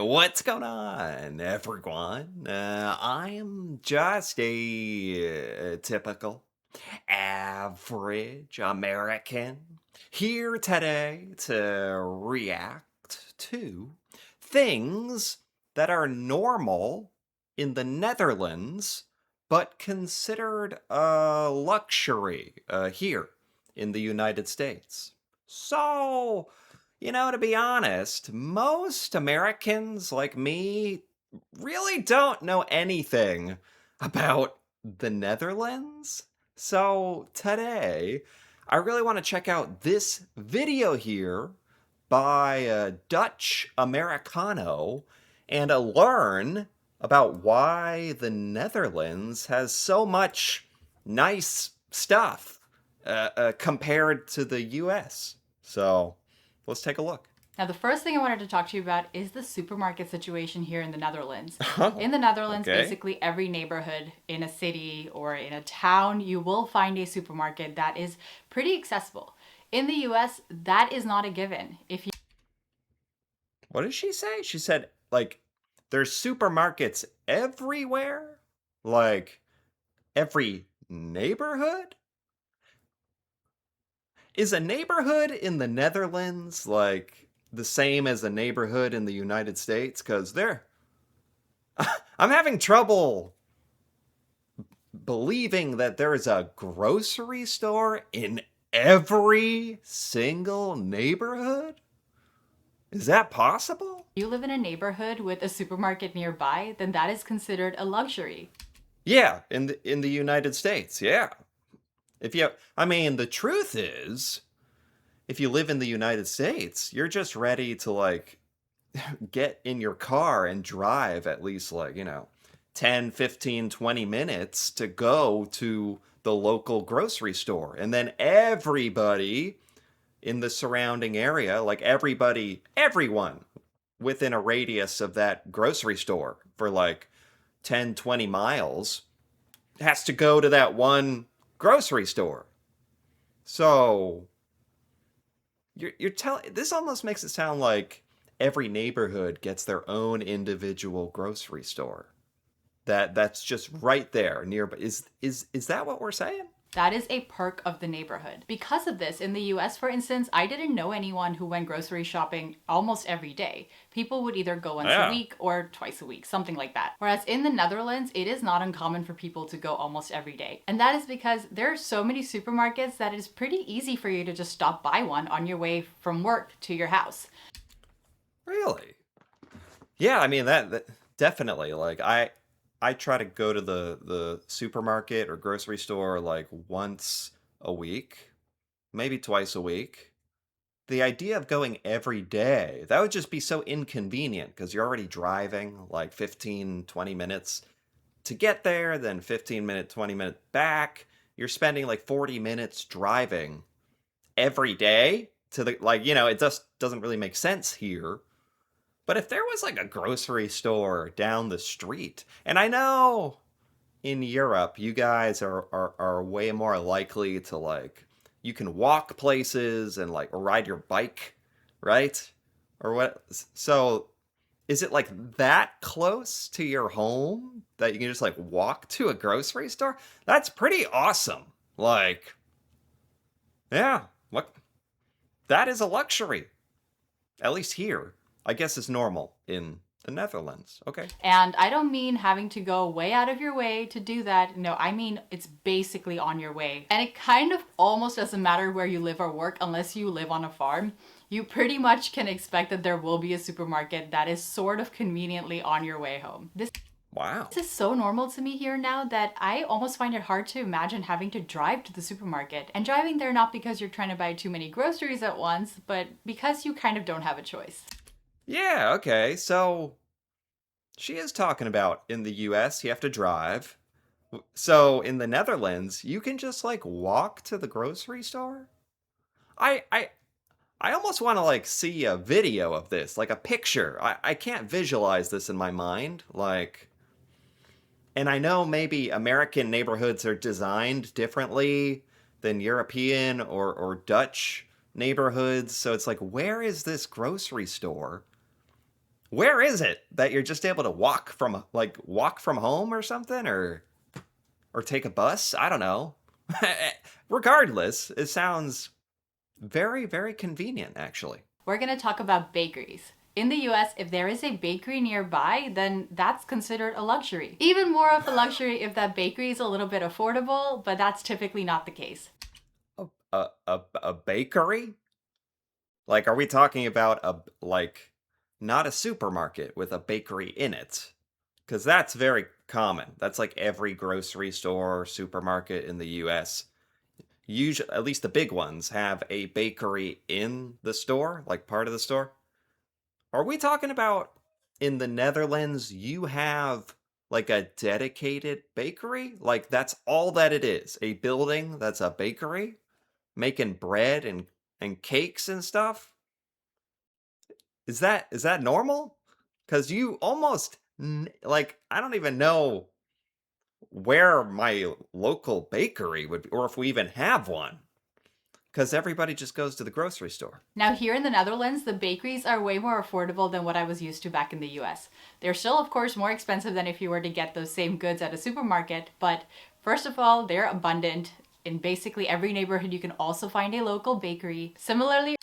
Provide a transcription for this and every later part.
What's going on, everyone? I am just a typical, average American here today to react to things that are normal in the Netherlands, but considered a luxury here in the United States. So, to be honest, most Americans like me really don't know anything about the Netherlands. So today, I really want to check out this video here by a Dutch Americano and learn about why the Netherlands has so much nice stuff compared to the US. So let's take a look. Now, the first thing I wanted to talk to you about is the supermarket situation here in the Netherlands. Oh, In the Netherlands, okay. basically every neighborhood in a city or in a town, you will find a supermarket that is pretty accessible. In the US, that is not a given. If you What did she say? She said, like, there's supermarkets everywhere? Like, every neighborhood? Is a neighborhood in the Netherlands like the same as a neighborhood in the United States? Because I'm having trouble believing that there is a grocery store in every single neighborhood. Is that possible? live in a neighborhood with a supermarket nearby, then that is considered a luxury. Yeah, in the United States. Yeah. If you I mean, the truth is, if you live in the United States, you're just ready to like get in your car and drive at least like, 10, 15, 20 minutes to go to the local grocery store. And then everybody in the surrounding area, like everyone within a radius of that grocery store for like 10, 20 miles has to go to that one grocery store. So you're telling this almost makes it sound like every neighborhood gets their own individual grocery store. That's just right there nearby. Is that what we're saying? That is a perk of the neighborhood. Because of this, in the US, for instance, I didn't know anyone who went grocery shopping almost every day. People would either go once a Yeah. week or twice a week, something like that. Whereas in the Netherlands, it is not uncommon for people to go almost every day. And that is because there are so many supermarkets that it is pretty easy for you to just stop by one on your way from work to your house. Really? Yeah, I mean that definitely like I try to go to the supermarket or grocery store like once a week, maybe twice a week. The idea of going every day, that would just be so inconvenient because you're already driving like 15, 20 minutes to get there, then 15-minute, 20-minute back. You're spending like 40 minutes driving every day to the like, it just doesn't really make sense here. But if there was like a grocery store down the street, and I know in Europe, you guys are way more likely to like you can walk places and like ride your bike, right? Or what? So is it like that close to your home that you can just like walk to a grocery store? That's pretty awesome. Like, yeah, what that is a luxury. At least here. I guess it's normal in the Netherlands. Okay. And I don't mean having to go way out of your way to do that. No, I mean it's basically on your way. And it kind of almost doesn't matter where you live or work unless you live on a farm. You pretty much can expect that there will be a supermarket that is sort of conveniently on your way home. Wow. This is so normal to me here now that I almost find it hard to imagine having to drive to the supermarket. And driving there not because you're trying to buy too many groceries at once, but because you kind of don't have a choice. Yeah, okay. So she is talking about in the US, you have to drive. So in the Netherlands, you can just like walk to the grocery store? I I I almost want to like see a video of this, like a picture. I can't visualize this in my mind. Like, and I know maybe American neighborhoods are designed differently than European or Dutch neighborhoods. So it's like, where is this grocery store? Where is it that you're just able to walk from home or something, or take a bus? I don't know. Regardless, it sounds very, very convenient, actually. We're going to talk about bakeries. In the US, if there is a bakery nearby, then that's considered a luxury. Even more of a luxury if that bakery is a little bit affordable, but that's typically not the case. A bakery? Like, are we talking about not a supermarket with a bakery in it? Because that's very common. That's like every grocery store or supermarket in the US. Usually, at least the big ones have a bakery in the store, like part of the store. Are we talking about in the Netherlands, you have like a dedicated bakery? Like that's all that it is. A building that's a bakery making bread and cakes and stuff? Is that normal? Cuz you almost like I don't even know where my local bakery would be, or if we even have one, cuz everybody just goes to the grocery store. Now, here in the Netherlands, the bakeries are way more affordable than what I was used to back in the US. They're still, of course, more expensive than if you were to get those same goods at a supermarket, but first of all, they're abundant. In basically every neighborhood, you can also find a local bakery. Similarly,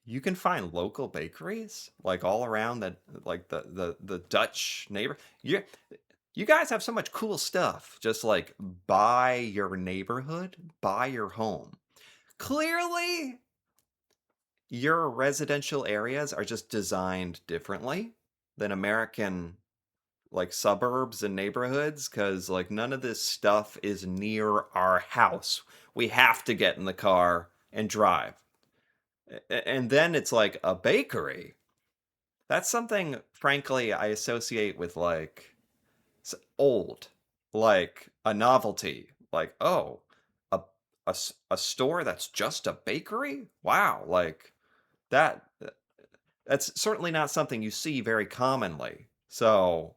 You can find local bakeries like all around the Dutch neighbor. You guys have so much cool stuff just like by your neighborhood, by your home. Clearly, your residential areas are just designed differently than American like suburbs and neighborhoods because like none of this stuff is near our house. We have to get in the car and drive. And then it's like a bakery. That's something, frankly, I associate with like old, like a novelty. Like, oh, a, a store that's just a bakery? Wow, like that. That's certainly not something you see very commonly. So,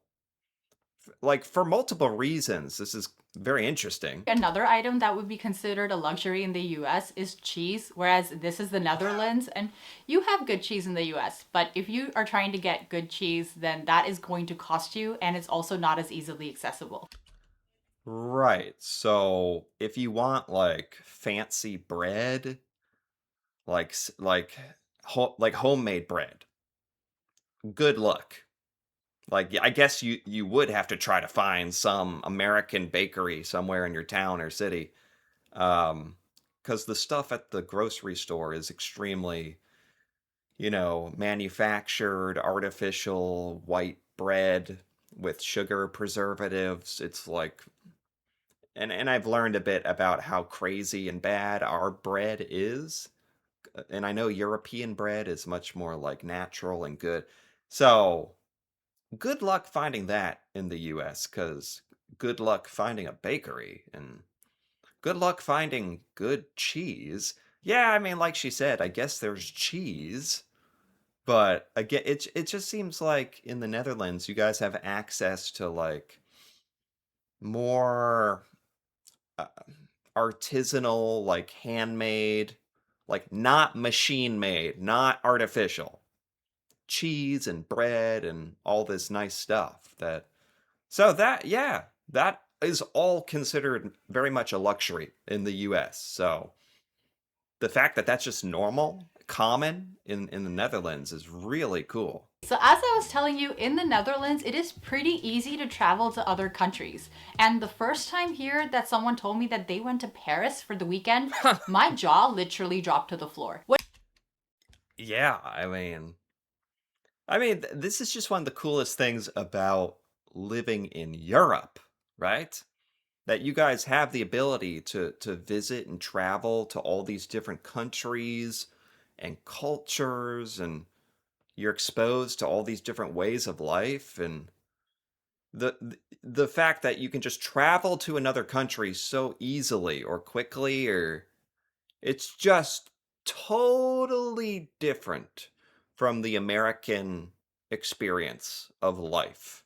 like, for multiple reasons, this is very interesting. another item that would be considered a luxury in the US is cheese, whereas this is the Netherlands, and you have good cheese in the US. But if you are trying to get good cheese, then that is going to cost you, and it's also not as easily accessible. Right. So, if you want like fancy bread, like homemade bread, good luck. Like, I guess you would have to try to find some American bakery somewhere in your town or city, because the stuff at the grocery store is extremely, manufactured, artificial white bread with sugar preservatives. It's like, and I've learned a bit about how crazy and bad our bread is. And I know European bread is much more like natural and good. So, good luck finding that in the US, because good luck finding a bakery and good luck finding good cheese. Yeah, I mean, like she said, I guess there's cheese, but again, it just seems like in the Netherlands, you guys have access to like more uh, artisanal, like handmade, like not machine made, not artificial cheese and bread and all this nice stuff yeah, that is all considered very much a luxury in the US. So the fact that that's just normal, common in the Netherlands is really cool. So, as I was telling you, in the Netherlands, it is pretty easy to travel to other countries. And the first time here that someone told me that they went to Paris for the weekend, my jaw literally dropped to the floor. Yeah, I mean, this is just one of the coolest things about living in Europe, right? That you guys have the ability to visit and travel to all these different countries and cultures, and you're exposed to all these different ways of life, and the fact that you can just travel to another country so easily or quickly, or it's just totally different from the American experience of life.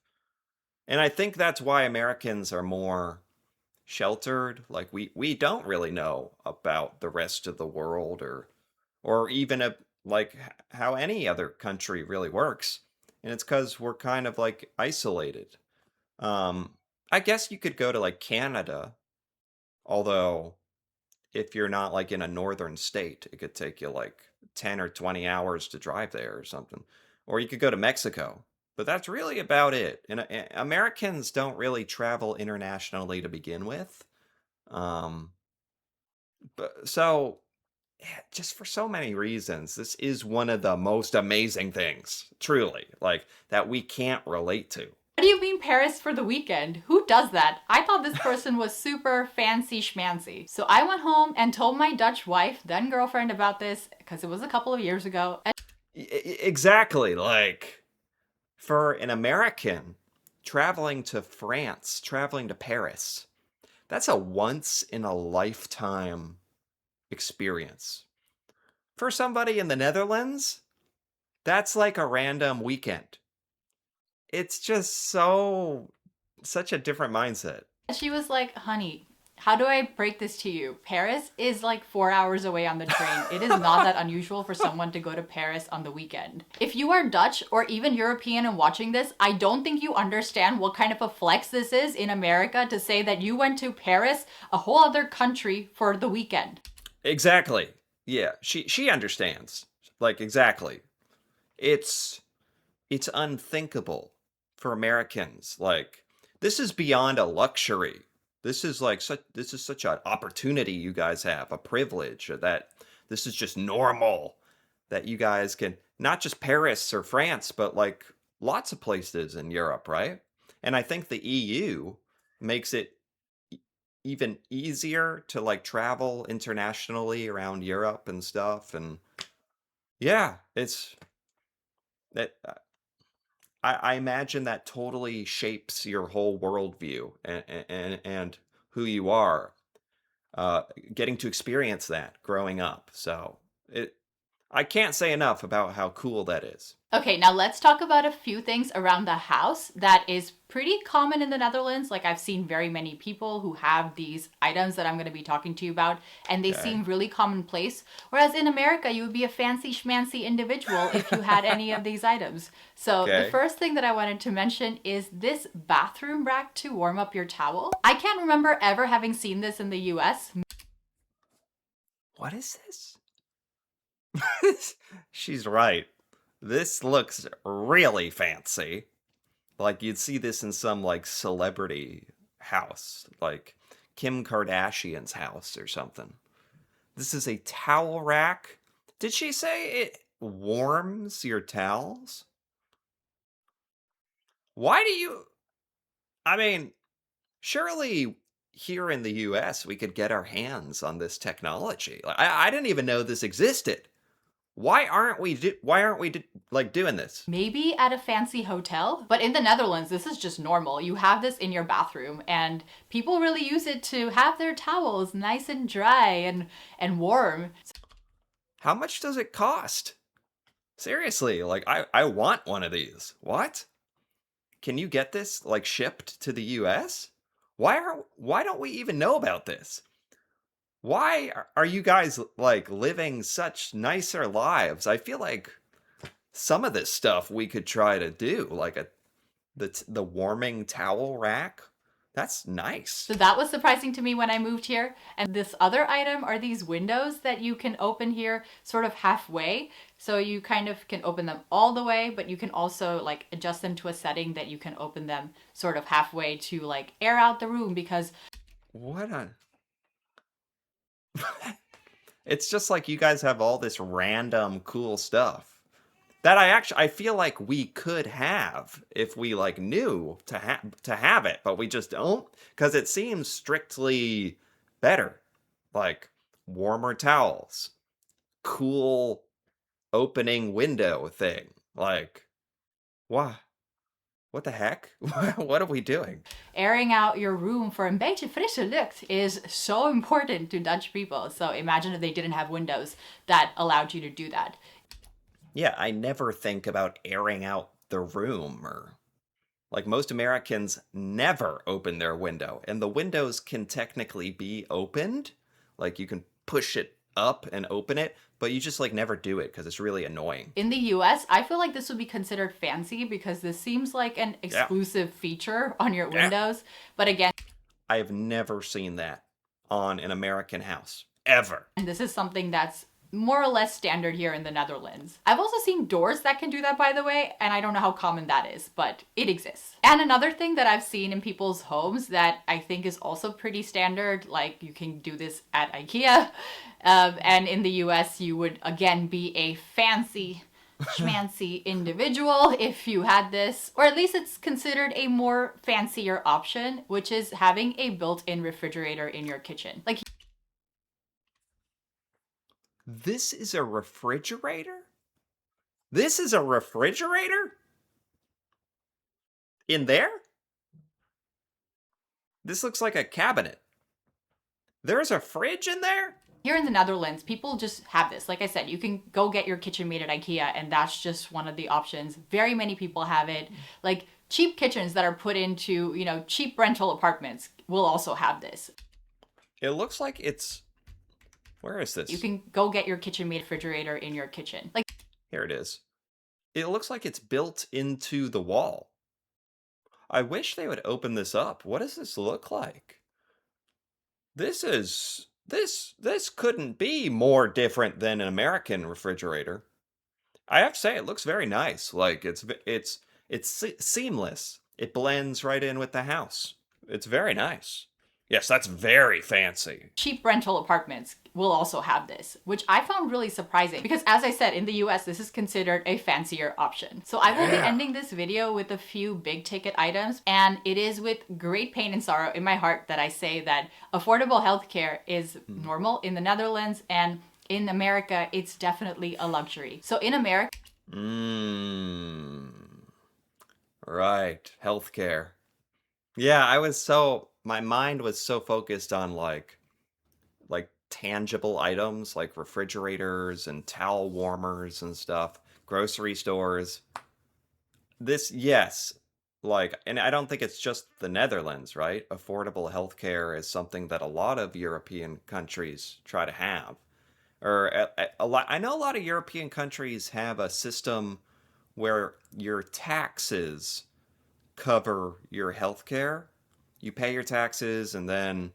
And I think that's why Americans are more sheltered. Like we don't really know about the rest of the world, or even how any other country really works. and it's because we're kind of like isolated. Um, I guess you could go to like Canada, although if you're not like in a northern state, it could take you like 10 or 20 hours to drive there or something. Or you could go to Mexico. But that's really about it. And Americans don't really travel internationally to begin with. Um, but so yeah, just for so many reasons, this is one of the most amazing things, truly, like that we can't relate to. What do you mean Paris for the weekend? Who does that? I thought this person was super fancy schmancy. So I went home and told my Dutch wife, then girlfriend, about this because it was a couple of years ago. Exactly. Like for an American traveling to France, traveling to Paris, that's a once in a lifetime experience. For somebody in the Netherlands, that's like a random weekend. It's just such a different mindset. She was like, honey, how do I break this to you? Paris is like 4 hours away on the train. It is not that unusual for someone to go to Paris on the weekend. If you are Dutch or even European and watching this, I don't think you understand what kind of a flex this is in America to say that you went to Paris, a whole other country, for the weekend. Exactly. Yeah, she understands. Like exactly. It's it's unthinkable for Americans. Like this is beyond a luxury. This is such an opportunity you guys have, a privilege that this is just normal that you guys can not just Paris or France, but like lots of places in Europe, right? And I think the EU makes it e- even easier to like travel internationally around Europe and stuff. And yeah, it's that I imagine that totally shapes your whole worldview and who you are. Uh, Getting to experience that growing up, so it I can't say enough about how cool that is. Okay, now let's talk about a few things around the house that is pretty common in the Netherlands. Like, I've seen very many people who have these items that I'm going to be talking to you about, and they Okay. seem really commonplace. Whereas in America, you would be a fancy schmancy individual if you had any of these items. So, the Okay. first thing that I wanted to mention is this bathroom rack to warm up your towel. I can't remember ever having seen this in the US. What is this? She's right. This looks really fancy. Like you'd see this in some like celebrity house, like Kim Kardashian's house or something. This is a towel rack. Did she say it warms your towels? Why do you? I mean, surely here in the US we could get our hands on this technology. Like, I didn't even know this existed. Why aren't we like doing this? Maybe at a fancy hotel, but in the Netherlands, this is just normal. You have this in your bathroom, and people really use it to have their towels nice and dry and warm. How much does it cost? Seriously, like I want one of these. What? Can you get this like shipped to the US? Why don't we even know about this? Why are you guys like living such nicer lives? I feel like some of this stuff we could try to do, like the warming towel rack. That's nice. So that was surprising to me when I moved here. And this other item are these windows that you can open here sort of halfway. So you kind of can open them all the way, but you can also like adjust them to a setting that you can open them sort of halfway to like air out the room because What on? It's just like you guys have all this random cool stuff that I feel like we could have if we like knew to have it, but we just don't because it seems strictly better. Like warmer towels, cool opening window thing. Like, why? What the heck? What are we doing? airing out your room for een beetje frisse lucht is so important to Dutch people. So imagine if they didn't have windows that allowed you to do that. Yeah, I never think about airing out the room or like most Americans never open their window, and the windows can technically be opened. Like you can push it up and open it, but you just like never do it because it's really annoying. In the US, I feel like this would be considered fancy because this seems like an Yeah. exclusive feature on your Yeah. windows. But again, I have never seen that on an American house ever. this is something that's more or less standard here in the Netherlands. I've also seen doors that can do that, by the way, and I don't know how common that is, but it exists. And another thing that I've seen in people's homes that I think is also pretty standard, like you can do this at IKEA, and in the US you would again be a fancy schmancy individual if you had this, or at least it's considered a more fancier option, which is having a built-in refrigerator in your kitchen. Like, This is a refrigerator? This is a refrigerator? In there? This looks like a cabinet. There's a fridge in there? here in the Netherlands, people just have this. Like I said, you can go get your kitchen made at IKEA, and that's just one of the options. Very many people have it. Like cheap kitchens that are put into, you know, cheap rental apartments will also have this. It looks like it's... Where is this? You can go get your kitchen made refrigerator in your kitchen. Like, Here it is. It looks like it's built into the wall. I wish they would open this up. What does this look like? This couldn't be more different than an American refrigerator. I have to say it looks very nice. Like it's seamless. It blends right in with the house. It's very nice. Yes, that's very fancy. cheap rental apartments will also have this, which I found really surprising because, as I said, in the US, this is considered a fancier option. So I will be ending this video with a few big ticket items, and it is with great pain and sorrow in my heart that I say that affordable healthcare is normal in the Netherlands, and in America, it's definitely a luxury. So in America, Right, healthcare. Yeah, my mind was so focused on like tangible items like refrigerators and towel warmers and stuff, grocery stores. Yes, like, and I don't think it's just the Netherlands, right? Affordable healthcare is something that a lot of European countries try to have. Or a lot, I know a lot of European countries have a system where your taxes cover your healthcare. You pay your taxes and then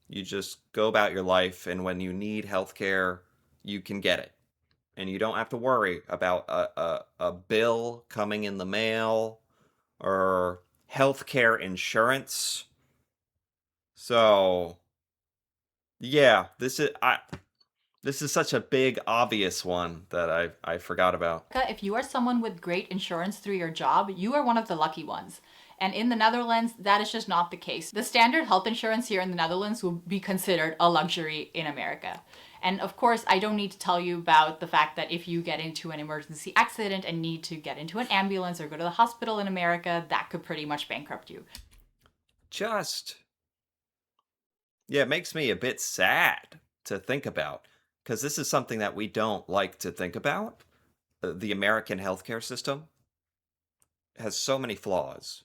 you just go about your life, and when you need healthcare, you can get it. And you don't have to worry about a bill coming in the mail or healthcare insurance. So, yeah, this is such a big obvious one that I forgot about. if you are someone with great insurance through your job, you are one of the lucky ones. And in the Netherlands, that is just not the case. The standard health insurance here in the Netherlands will be considered a luxury in America. And of course, I don't need to tell you about the fact that if you get into an emergency accident and need to get into an ambulance or go to the hospital in America, that could pretty much bankrupt you. Just, yeah, it makes me a bit sad to think about because this is something that we don't like to think about. The American healthcare system has so many flaws,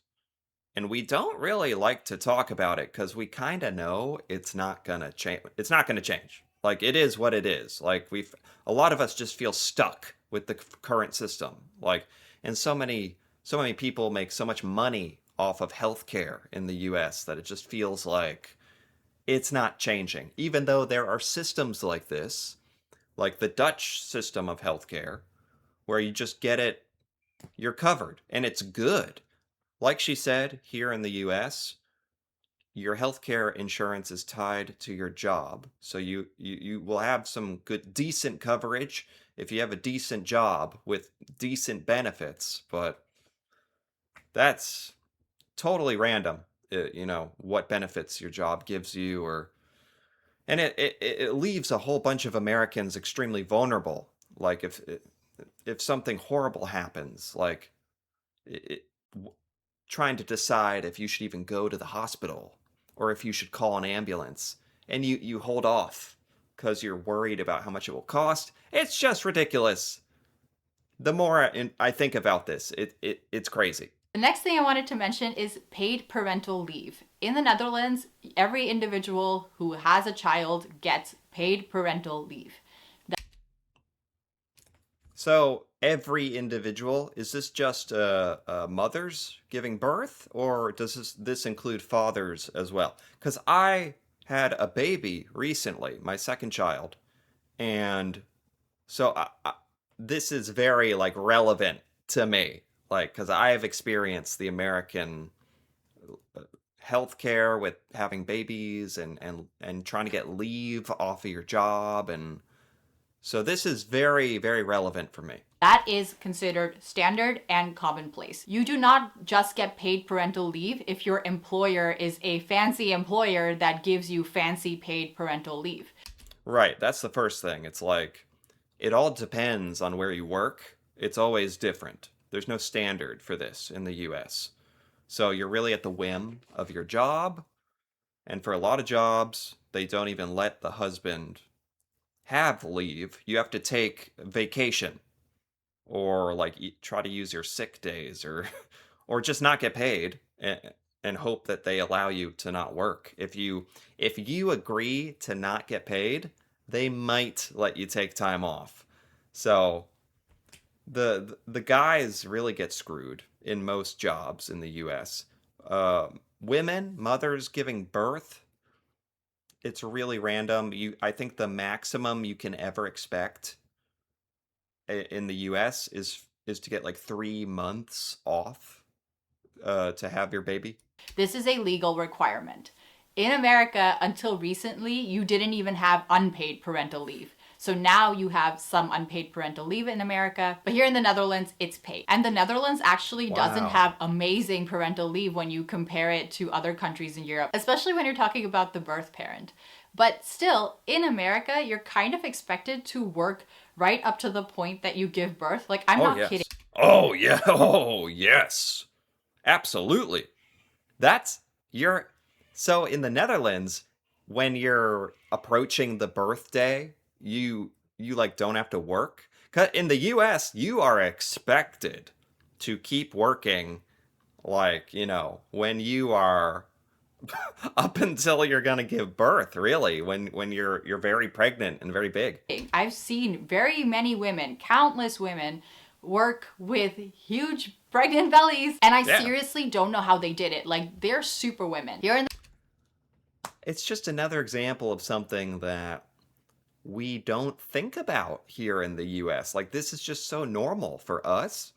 and we don't really like to talk about it because we kind of know it's not gonna change. It's not gonna change. Like it is what it is. Like a lot of us just feel stuck with the current system. Like, and so many people make so much money off of healthcare in the U.S. that it just feels like it's not changing. Even though there are systems like this, like the Dutch system of healthcare, where you just get it, you're covered, and it's good. Like she said, here in the US, your healthcare insurance is tied to your job. So you will have some good, decent coverage if you have a decent job with decent benefits. But that's totally random, you know, what benefits your job gives you, or and it leaves a whole bunch of Americans extremely vulnerable. Like if something horrible happens, like it, trying to decide if you should even go to the hospital or if you should call an ambulance, and you hold off because you're worried about how much it will cost. It's just ridiculous. The more I think about this, it's crazy. The next thing I wanted to mention is paid parental leave. In the Netherlands, every individual who has a child gets paid parental leave. So every individual, is this just mothers giving birth, or does this include fathers as well? Because I had a baby recently, my second child, and so this is very like relevant to me, like because I have experienced the American healthcare with having babies and trying to get leave off of your job, and so this is very very relevant for me. That is considered standard and commonplace. You do not just get paid parental leave if your employer is a fancy employer that gives you fancy paid parental leave. Right, that's the first thing. It's like it all depends on where you work. It's always different. There's no standard for this in the US. So you're really at the whim of your job, and for a lot of jobs, they don't even let the husband have leave. You have to take vacation or like try to use your sick days or or just not get paid and hope that they allow you to not work. If you agree to not get paid, they might let you take time off. So the guys really get screwed in most jobs in the US. Women, mothers giving birth, it's really random. I think the maximum you can ever expect in the US is to get like 3 months off to have your baby. This is a legal requirement. In America, until recently, you didn't even have unpaid parental leave. So now you have some unpaid parental leave in America, but here in the Netherlands, it's paid. And the Netherlands actually doesn't Wow. have amazing parental leave when you compare it to other countries in Europe, especially when you're talking about the birth parent. But still, in America, you're kind of expected to work right up to the point that you give birth. Like, I'm Oh not kidding. yes. Oh yeah. Oh yes. Absolutely. That's you're so in the Netherlands when you're approaching the birthday, you like don't have to work. 'Cause in the US, you are expected to keep working like, when you are up until you're going to give birth, really, when you're very pregnant and very big. I've seen very many women, countless women, work with huge pregnant bellies, and I Yeah. seriously don't know how they did it. Like, they're super women. Here in It's just another example of something that we don't think about here in the US. Like this is just so normal for us.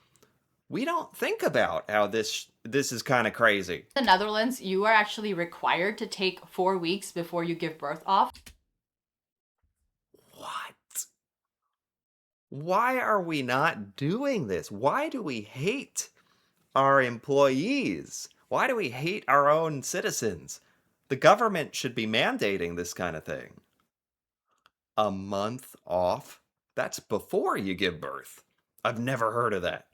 We don't think about how this is kind of crazy. the Netherlands, you are actually required to take 4 weeks before you give birth off. What? Why are we not doing this? Why do we hate our employees? Why do we hate our own citizens? The government should be mandating this kind of thing. A month off? That's before you give birth. I've never heard of that.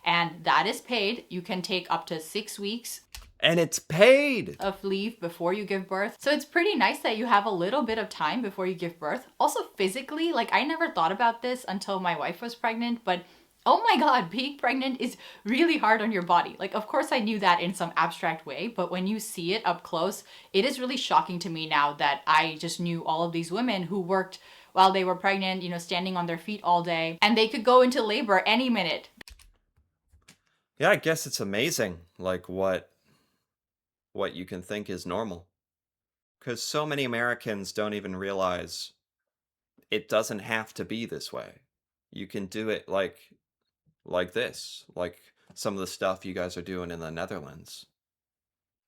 And that is paid. You can take up to 6 weeks And it's paid. of leave before you give birth. So it's pretty nice that you have a little bit of time before you give birth. Also, physically, like I never thought about this until my wife was pregnant, but oh my God, being pregnant is really hard on your body. Like, of course, I knew that in some abstract way, but when you see it up close, it is really shocking to me now that I just knew all of these women who worked while they were pregnant, standing on their feet all day, and they could go into labor any minute. Yeah, I guess it's amazing like what you can think is normal. Cuz so many Americans don't even realize it doesn't have to be this way. You can do it like this, like some of the stuff you guys are doing in the Netherlands.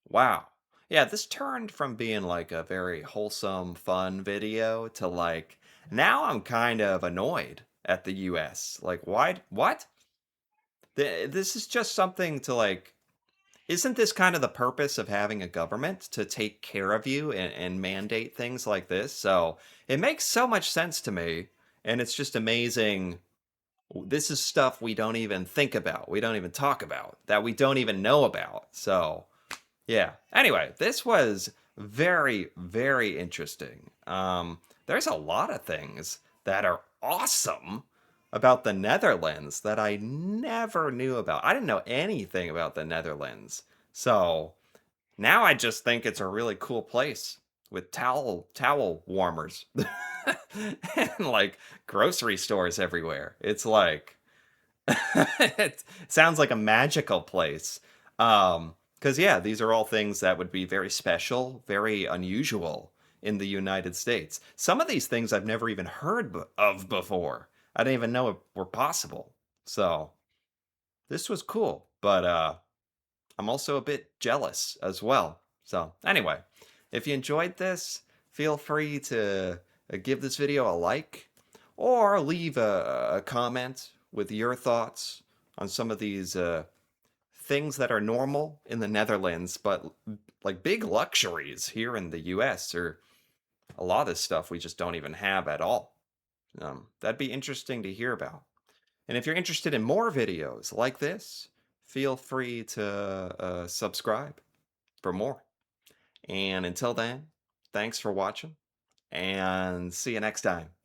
Wow. Yeah, this turned from being like a very wholesome, fun video to like now I'm kind of annoyed at the US. Like, why? What? This is just something to like. Isn't this kind of the purpose of having a government to take care of you and mandate things like this? So it makes so much sense to me. And it's just amazing. This is stuff we don't even think about. We don't even talk about, that we don't even know about. So yeah. Anyway, this was very, very interesting. There's a lot of things that are awesome about the Netherlands that I never knew about. I didn't know anything about the Netherlands. So now I just think it's a really cool place. with towel warmers and like grocery stores everywhere. It's like it sounds like a magical place. Because yeah, these are all things that would be very special, very unusual in the United States. Some of these things I've never even heard of before. I didn't even know it were possible. So this was cool, but I'm also a bit jealous as well. So anyway, if you enjoyed this, feel free to give this video a like or leave a comment with your thoughts on some of these things that are normal in the Netherlands, but like big luxuries here in the US, or a lot of this stuff we just don't even have at all. That'd be interesting to hear about. And if you're interested in more videos like this, feel free to subscribe for more. And until then, thanks for watching and see you next time.